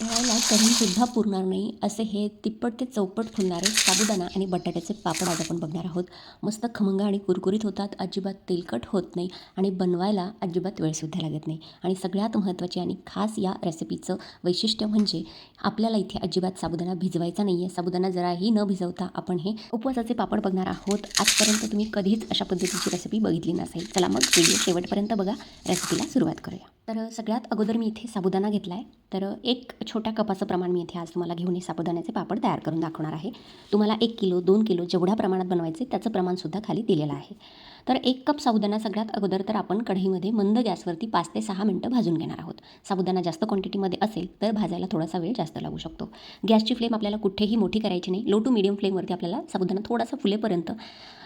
तळायला तरीसुद्धा पुरणार नाही असे हे तिप्पट ते चौपट फुलणारे साबुदाणा आणि बटाट्याचे पापड आज आपण बघणार आहोत. मस्त खमंग आणि कुरकुरीत होतात, अजिबात तेलकट होत नाही आणि बनवायला अजिबात वेळसुद्धा लागत नाही. आणि सगळ्यात महत्त्वाचे आणि खास या रेसिपीचं वैशिष्ट्य म्हणजे आपल्याला इथे अजिबात साबुदाणा भिजवायचा नाही आहे. साबुदाणा जराही न भिजवता आपण हे उपवासाचे पापड बघणार आहोत. आजपर्यंत तुम्ही कधीच अशा पद्धतीची रेसिपी बघितली नसेल. चला मग व्हिडिओ शेवटपर्यंत बघा, रेसिपीला सुरुवात करूया. तर सगळ्यात अगोदर मी इथे साबुदाणा घेतला आहे. तर एक छोट्या कपाचं प्रमाण मी इथे आज तुम्हाला घेऊन हे साबुदाण्याचे पापड तयार करून दाखवणार आहे. तुम्हाला 1 किलो 2 किलो जेवढ्या प्रमाणात बनवायचे त्याचं प्रमाणसुद्धा खाली दिलेलं आहे. तर 1 कप साबुदाणा सगळ्यात अगोदर तर आपण कढईमध्ये मंद गॅसवरती 5 ते 6 मिनटं भाजून घेणार आहोत. साबुदाणा जास्त क्वांटिटीमध्ये असेल तर भाजायला थोडासा वेळ जास्त लागू शकतो. गॅसची फ्लेम आपल्याला कुठेही मोठी करायची नाही. लो टू मीडियम फ्लेमवरती आपल्याला साबुदाणा थोडासा फुलेपर्यंत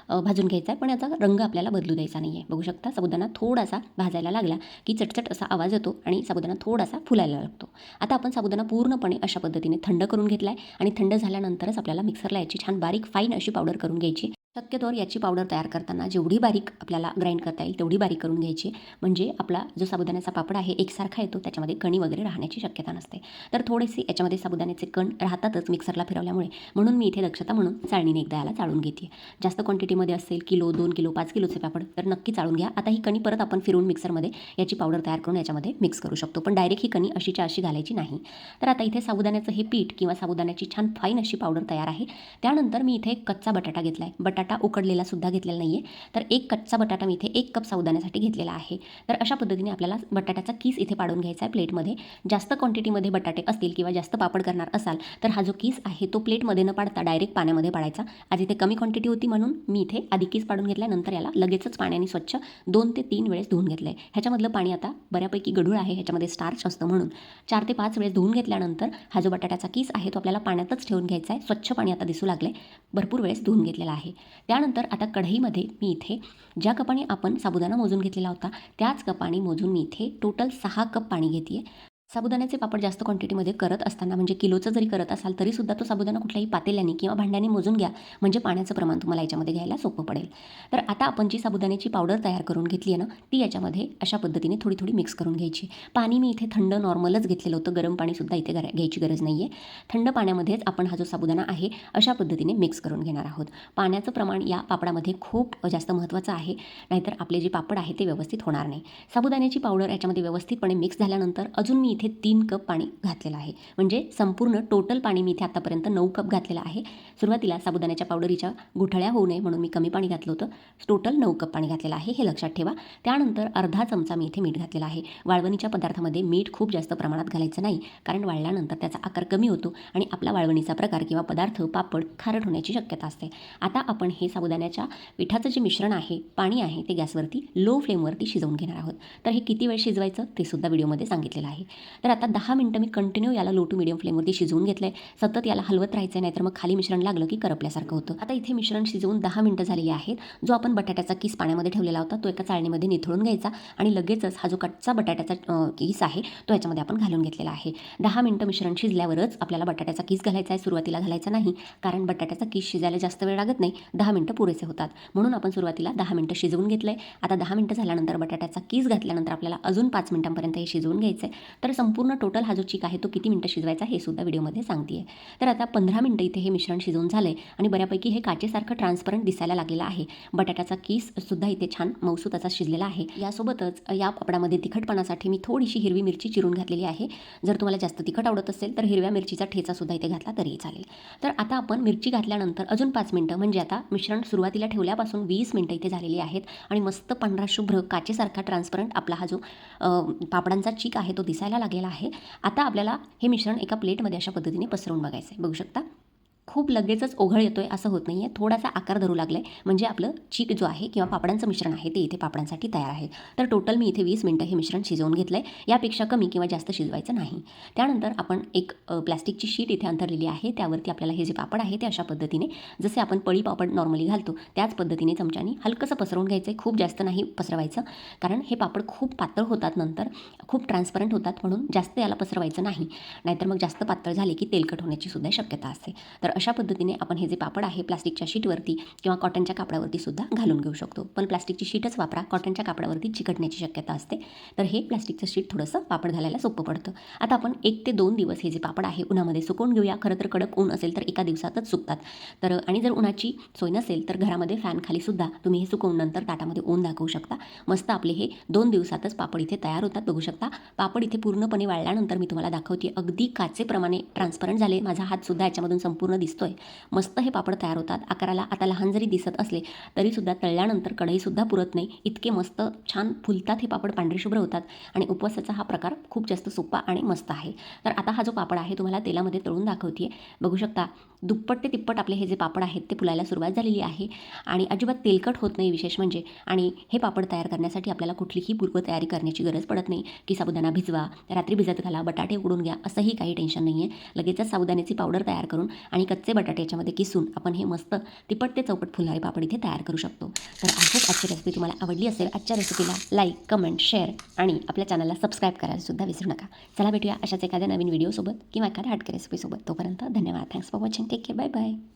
भाजून घ्यायचा आहे, पण याचा रंग आपल्याला बदलू द्यायचा नाही आहे. बघू शकता साबुदाणा थोडासा भाजायला लागला की चटचट असा आवाज येतो आणि साबुदाणा थोडासा फुलायला लागतो. आता आपण साबुदाणा पूर्णपणे अशा पद्धतीने थंड करून घेतला आहे आणि थंड झाल्यानंतरच आपल्याला मिक्सरला याची छान बारीक फाईन अशी पावडर करून घ्यायची. शक्यतोवर याची पावडर तयार करताना जेवढी बारीक आपल्याला ग्राइंड करता येईल तेवढी बारीक करून घ्यायची, म्हणजे आपला जो साबुदाण्याचा पापड आहे एकसारखा येतो, त्याच्यामध्ये कणी वगैरे राहण्याची शक्यता नसते. तर थोडेसे याच्यामध्ये साबुदाण्याचे कण राहतातच मिक्सरला फिरवल्यामुळे, म्हणून मी इथे दक्षता म्हणून चाळणीने एकदा याला चाळून घेते. जास्त क्वांटिटीमध्ये असेल, किलो 2 किलो 5 किलोचे पापड, तर नक्की चाळून घ्या. आता ही कणी परत आपण फिरवून मिक्सरमध्ये याची पावडर तयार करून याच्यामध्ये मिक्स करू शकतो, पण डायरेक्ट ही कणी अशीच्या अशी घालायची नाही. तर आता इथे साबुदाण्याचं हे पीठ किंवा साबुदाण्याची छान फाईन अशी पावडर तयार आहे. त्यानंतर मी इथे कच्चा बटाटा घेतला आहे. बटाटा उकडलेला सुद्धा घेतलेला नाही आहे. तर एक कच्चा बटाटा मी इथे 1 कप साबुदाण्यासाठी घेतलेला आहे. तर अशा पद्धतीने आपल्याला बटाट्याचा किस इथे पाडून घ्यायचा आहे प्लेटमध्ये. जास्त क्वांटिटीमध्ये बटाटे असतील किंवा जास्त पापड करणार असाल तर हा जो किस आहे तो प्लेटमध्ये न पाडता डायरेक्ट पाण्यामध्ये पाडायचा. आज इथे कमी क्वांटिटी होती म्हणून मी इथे आधी किस पाडून घेतला, नंतर याला लगेचच पाण्याने स्वच्छ 2 ते 3 वेळेस धुवून घेतलं आहे. ह्याच्यामधलं पाणी आता बऱ्यापैकी गढूळ आहे, ह्याच्यामध्ये स्टार्च असतं, म्हणून 4 ते 5 वेळेस धुवून घेतल्यानंतर हा जो बटाट्याचा किस आहे तो आपल्याला पाण्यातच ठेवून घ्यायचा आहे. स्वच्छ पाणी आता दिसू लागले, भरपूर वेळेस धुवून घेतलेला आहे. त्यानंतर आता कढईमध्ये मी इथे ज्या कपाने आपण साबुदाणा मोजून घेतलेला होता त्याच कपाने मोजून मी इथे टोटल 6 कप पाणी घेते. साबुदाण्याचे पापड जास्त क्वांटिटीमध्ये करत असताना, म्हणजे किलोचं जरी करत असाल तरीसुद्धा तो साबुदाणा कुठल्याही पातेल्याने किंवा भांड्याने मोजून घ्या, म्हणजे पाण्याचं प्रमाण तुम्हाला याच्यामध्ये घ्यायला सोपं पडेल. तर आता आपण जी साबुदाण्याची पावडर तयार करून घेतली आहे ना, ती याच्यामध्ये अशा पद्धतीने थोडी थोडी मिक्स करून घ्यायची. पाणी मी इथे थंड नॉर्मलच घेतलेलं होतं, गरम पाणीसुद्धा इथे घ्यायची गरज नाही आहे. थंड पाण्यामध्येच आपण हा जो साबुदाणा आहे अशा पद्धतीने मिक्स करून घेणार आहोत. पाण्याचं प्रमाण या पापडामध्ये खूप जास्त महत्त्वाचं आहे, नाहीतर आपले जे पापड आहे ते व्यवस्थित होणार नाही. साबुदाण्याची पावडर याच्यामध्ये व्यवस्थितपणे मिक्स झाल्यानंतर अजून मी इथे 3 कप पाणी घातलेलं आहे, म्हणजे संपूर्ण टोटल पाणी मी इथे आतापर्यंत 9 कप घातलेलं आहे. सुरुवातीला साबुदाण्याच्या पावडरीच्या गुठळ्या होऊ नये म्हणून मी कमी पाणी घातलं होतं. टोटल 9 कप पाणी घातलेलं आहे, हे लक्षात ठेवा. त्यानंतर अर्धा चमचा मी इथे मीठ घातलेला आहे. वाळवणीच्या पदार्थामध्ये मीठ खूप जास्त प्रमाणात घालायचं नाही, कारण वाळल्यानंतर त्याचा आकार कमी होतो आणि आपला वाळवणीचा प्रकार किंवा पदार्थ पापड खारट होण्याची शक्यता असते. आता आपण हे साबुदाण्याच्या पिठाचं जे मिश्रण आहे, पाणी आहे, ते गॅसवरती लो फ्लेमवरती शिजवून घेणार आहोत. तर हे किती वेळ शिजवायचं ते सुद्धा व्हिडिओमध्ये सांगितलेलं आहे. तर आता 10 मिनटं मी कंटिन्यू याला लो टू मीडियम फ्लेमवरती शिजवून घेतलं आहे. सतत याला हलवत राहायचं, नाहीतर मग खाली मिश्रण लागलं की करपल्यासारखं होतं. आता इथे मिश्रण शिजवून 10 मिनटं झालेली आहेत. जो आपण बटाट्याचा किस पाण्यामध्ये ठेवलेला होता तो एका चाळणीमध्ये निथळून घ्यायचा आणि लगेचच हा जो कच्चा बटाट्याचा किस आहे तो याच्यामध्ये आपण घालून घेतलेला आहे. 10 मिनटं मिश्रण शिजल्यावरच आपल्याला बटाट्याचा किस घालायचा आहे, सुरुवातीला घालायचा नाही, कारण बटाट्याचा किस शिजायला जास्त वेळ लागत नाही, 10 मिनटं पुरेसे होतात, म्हणून आपण सुरुवातीला 10 मिनटं शिजवून घेतलं आहे. आता 10 मिनटं झाल्यानंतर बटाट्याचा किस घातल्यानंतर आपल्याला अजून 5 मिनिटांपर्यंत हे शिजवून घ्यायचं आहे. तर संपूर्ण टोटल हा जो चिक आहे तो किती मिनटं शिजवायचा हे सुद्धा व्हिडिओमध्ये सांगते आहे. तर आता 15 मिनटं इथे हे मिश्रण शिजवून झालं आहे आणि बऱ्यापैकी हे काचेसारखं ट्रान्सपरंट दिसायला लागलेलं आहे. बटाट्याचा किस सुद्धा इथे छान मऊसूत असा शिजलेला आहे. यासोबतच या पापडामध्ये तिखटपणासाठी मी थोडीशी हिरवी मिरची चिरून घातलेली आहे. जर तुम्हाला जास्त तिखट आवडत असेल तर हिरव्या मिरचीचा ठेचा सुद्धा इथे घातला तरीही चालेल. तर आता आपण मिरची घातल्यानंतर अजून 5 मिनटं, म्हणजे आता मिश्रण सुरुवातीला ठेवल्यापासून 20 मिनटं इथे झालेली आहेत आणि मस्त पांढरा शुभ्र काचेसारखा ट्रान्सपरंट आपला हा जो पापडांचा चिक आहे तो दिसायला लागलेला आहे. आता आपल्याला हे मिश्रण एका प्लेटमध्ये अशा पद्धतीने पसरवून बघायचं आहे. बघू शकता खूप लगेचच ओघळ येतोय असं होत नाही आहे, थोडासा आकार धरू लागला आहे, म्हणजे आपलं चीक जो आहे किंवा पापडांचं मिश्रण आहे ते इथे पापडांसाठी तयार आहे. तर टोटल मी इथे 20 मिनटं हे मिश्रण शिजवून घेतलं आहे. यापेक्षा कमी किंवा जास्त शिजवायचं नाही. त्यानंतर आपण एक प्लॅस्टिकची शीट इथे अंथरलेली आहे, त्यावरती आपल्याला हे जे पापड आहे ते अशा पद्धतीने, जसे आपण पळी पापड नॉर्मली घालतो त्याच पद्धतीने चमच्याने हलकंसं पसरवून घ्यायचं आहे. खूप जास्त नाही पसरवायचं, कारण हे पापड खूप पातळ होतात, नंतर खूप ट्रान्सपरंट होतात, म्हणून जास्त याला पसरवायचं नाही, नाहीतर मग जास्त पातळ झाले की तेलकट होण्याची सुद्धा शक्यता असते. तर अशा पद्धतीने आपण हे जे पापड आहे प्लास्टिकच्या शीटवरती किंवा कॉटनच्या कापडावरती सुद्धा घालून घेऊ शकतो. पण प्लास्टिकची शीटच वापरा, कॉटनच्या कापडावरती चिकटण्याची शक्यता असते. तर हे प्लास्टिकचं शीट थोडंसं पापड घालायला सोपं पडतं. आता आपण 1 ते 2 दिवस हे जे पापड आहे उन्हामध्ये सुकवून घेऊया. खरं तर कडक ऊन असेल तर एका दिवसातच सुकतात. तर आणि जर उन्हाची सोय नसेल तर घरामध्ये फॅन खाली सुद्धा तुम्ही हे सुकवून नंतर ताटामध्ये ऊन दाखवू शकता. मस्त आपले हे 2 दिवसातच पापड इथे तयार होतात. बघू शकता पापड इथे पूर्णपणे वाळल्यानंतर मी तुम्हाला दाखवते अगदी काचेप्रमाणे ट्रान्सपरंट झाले. माझा हातसुद्धा याच्यामधून संपूर्ण दिसतोय. मस्त हे पापड तयार होतात. आकाराला आता लहान जरी दिसत असले तरीसुद्धा तळल्यानंतर कढईसुद्धा पुरत नाही. इतके मस्त छान फुलतात हे पापड, पांढरे शुभ्र होतात आणि उपवासाचा हा प्रकार खूप जास्त सोपा आणि मस्त आहे. तर आता हा जो पापड आहे तुम्हाला तेलामध्ये तळून दाखवते. बघू शकता दुप्पट ते तिप्पट आपले हे जे पापड आहेत ते फुलायला सुरुवात झालेली आहे आणि अजिबात तेलकट होत नाही विशेष म्हणजे. आणि हे पापड तयार करण्यासाठी आपल्याला कुठलीही पूर्वतयारी करण्याची गरज पडत नाही की साबुदाणा भिजवा, रात्री भिजत घाला, बटाटे उकडून घ्या, असंही काही टेन्शन नाही आहे. लगेचच साबुदाण्याची पावडर तयार करून आणि कच्चे बटाटे याच्यामध्ये किसून आपण हे मस्त तिप्पट ते चौपट फुलणारे पापड इथे तयार करू शकतो. तर आय होप आजची रेसिपी तुम्हाला आवडली असेल. आजच्या रेसिपीला लाईक, कमेंट, शेअर आणि आपल्या चॅनलला सबस्क्राईब करायला सुद्धा विसरू नका. चला भेटूया अशाच एखाद्या नवीन व्हिडिओसोबत किंवा एखाद्या हटके रेसिपीसोबत. तोपर्यंत धन्यवाद. Thanks for watching. Take care. Bye bye.